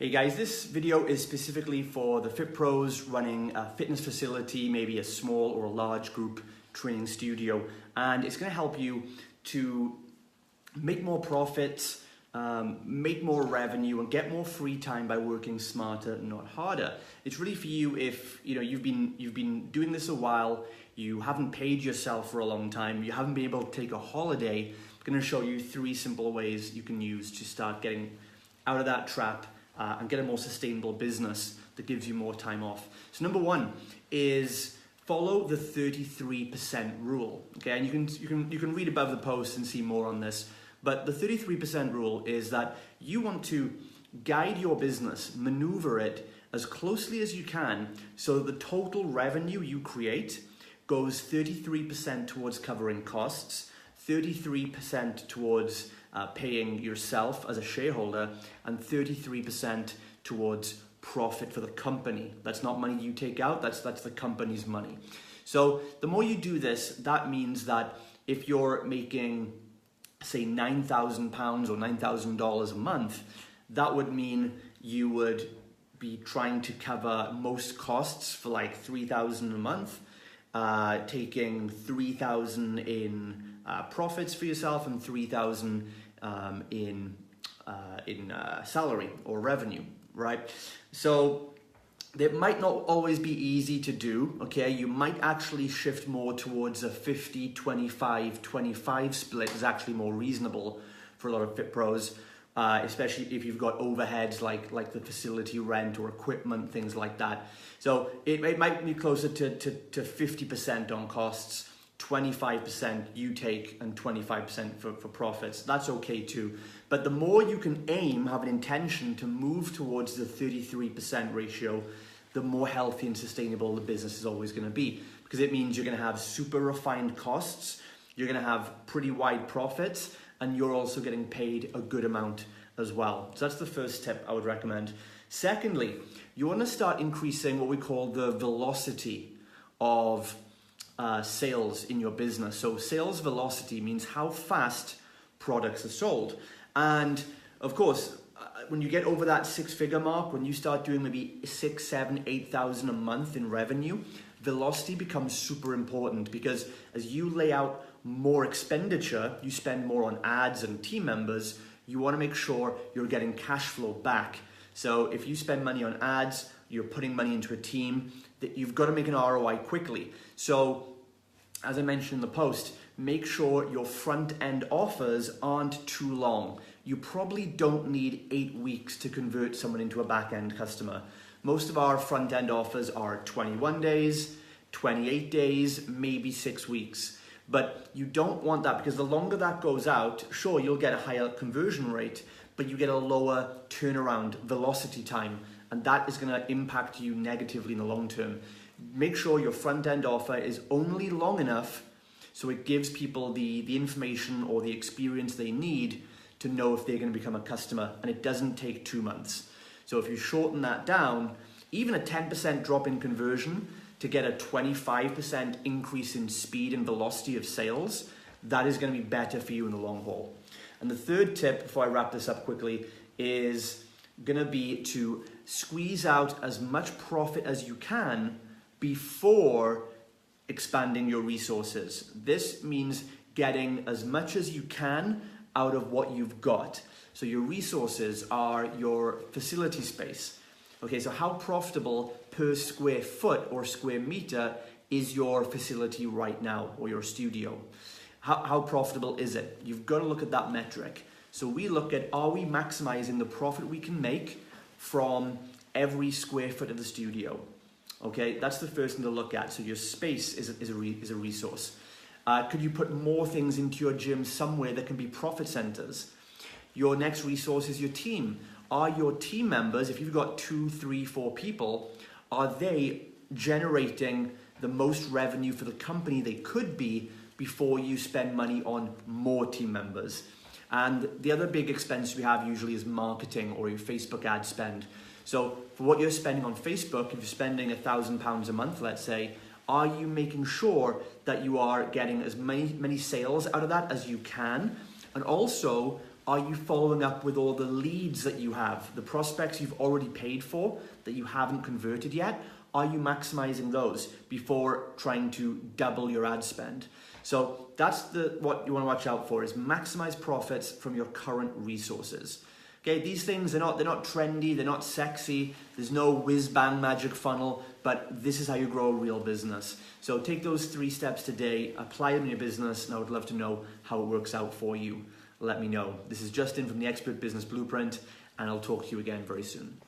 Hey guys, this video is specifically for the fit pros running a fitness facility, maybe a small or a large group training studio, and it's going to help you to make more profits, make more revenue, and get more free time by working smarter, not harder. It's really for you if you've been doing this a while, you haven't paid yourself for a long time, you haven't been able to take a holiday. I'm going to show you 3 simple ways you can use to start getting out of that trap and get a more sustainable business that gives you more time off. So number 1 is follow the 33% rule. Okay, and you can read above the post and see more on this. But the 33% rule is that you want to guide your business, maneuver it as closely as you can so that the total revenue you create goes 33% towards covering costs, 33% towards paying yourself as a shareholder, and 33% towards profit for the company. That's not money you take out, that's the company's money. So the more you do this, that means that if you're making, say, £9,000 or $9,000 a month, that would mean you would be trying to cover most costs for like $3,000 a month, taking $3,000 in profits for yourself and $3,000 in salary or revenue, right? So it might not always be easy to do, okay? You might actually shift more towards a 50-25-25 split is actually more reasonable for a lot of fit pros, especially if you've got overheads like the facility rent or equipment, things like that. So it might be closer to 50% on costs, 25% you take, and 25% for profits. That's okay too. But the more you can aim, have an intention to move towards the 33% ratio, the more healthy and sustainable the business is always going to be. Because it means you're going to have super refined costs, you're going to have pretty wide profits, and you're also getting paid a good amount as well. So that's the first tip I would recommend. Secondly, you want to start increasing what we call the velocity of sales in your business. So sales velocity means how fast products are sold. And of course, when you get over that 6-figure mark, when you start doing maybe 6, 7, 8,000 a month in revenue, velocity becomes super important, because as you lay out more expenditure, you spend more on ads and team members, you want to make sure you're getting cash flow back. So if you spend money on ads, you're putting money into a team, that you've got to make an ROI quickly. So as I mentioned in the post, make sure your front end offers aren't too long. You probably don't need 8 weeks to convert someone into a back end customer. Most of our front end offers are 21 days, 28 days, maybe 6 weeks. But you don't want that, because the longer that goes out, sure, you'll get a higher conversion rate, but you get a lower turnaround velocity time, and that is going to impact you negatively in the long term. Make sure your front end offer is only long enough so it gives people the information or the experience they need to know if they're going to become a customer, and it doesn't take 2 months. So if you shorten that down, even a 10% drop in conversion to get a 25% increase in speed and velocity of sales, that is going to be better for you in the long haul. And the third tip, before I wrap this up quickly, is going to be to squeeze out as much profit as you can before expanding your resources. This means getting as much as you can out of what you've got. So your resources are your facility space. Okay, so how profitable per square foot or square meter is your facility right now, or your studio? How profitable is it? You've got to look at that metric. So we look at, are we maximizing the profit we can make from every square foot of the studio? Okay, that's the first thing to look at. So your space is a resource. Could you put more things into your gym somewhere that can be profit centers? Your next resource is your team. Are your team members, if you've got 2, 3, 4 people, are they generating the most revenue for the company they could be before you spend money on more team members? And the other big expense we have usually is marketing or your Facebook ad spend. So for what you're spending on Facebook, if you're spending £1,000 a month, let's say, are you making sure that you are getting as many sales out of that as you can? And also, Are you following up with all the leads that you have, the prospects you've already paid for that you haven't converted yet? Are you maximizing those before trying to double your ad spend? So that's what you want to watch out for, is maximize profits from your current resources. Okay, these things, they're not trendy, they're not sexy, there's no whiz-bang magic funnel, but this is how you grow a real business. So take those 3 steps today, apply them in your business, and I would love to know how it works out for you. Let me know. This is Justin from the Expert Business Blueprint, and I'll talk to you again very soon.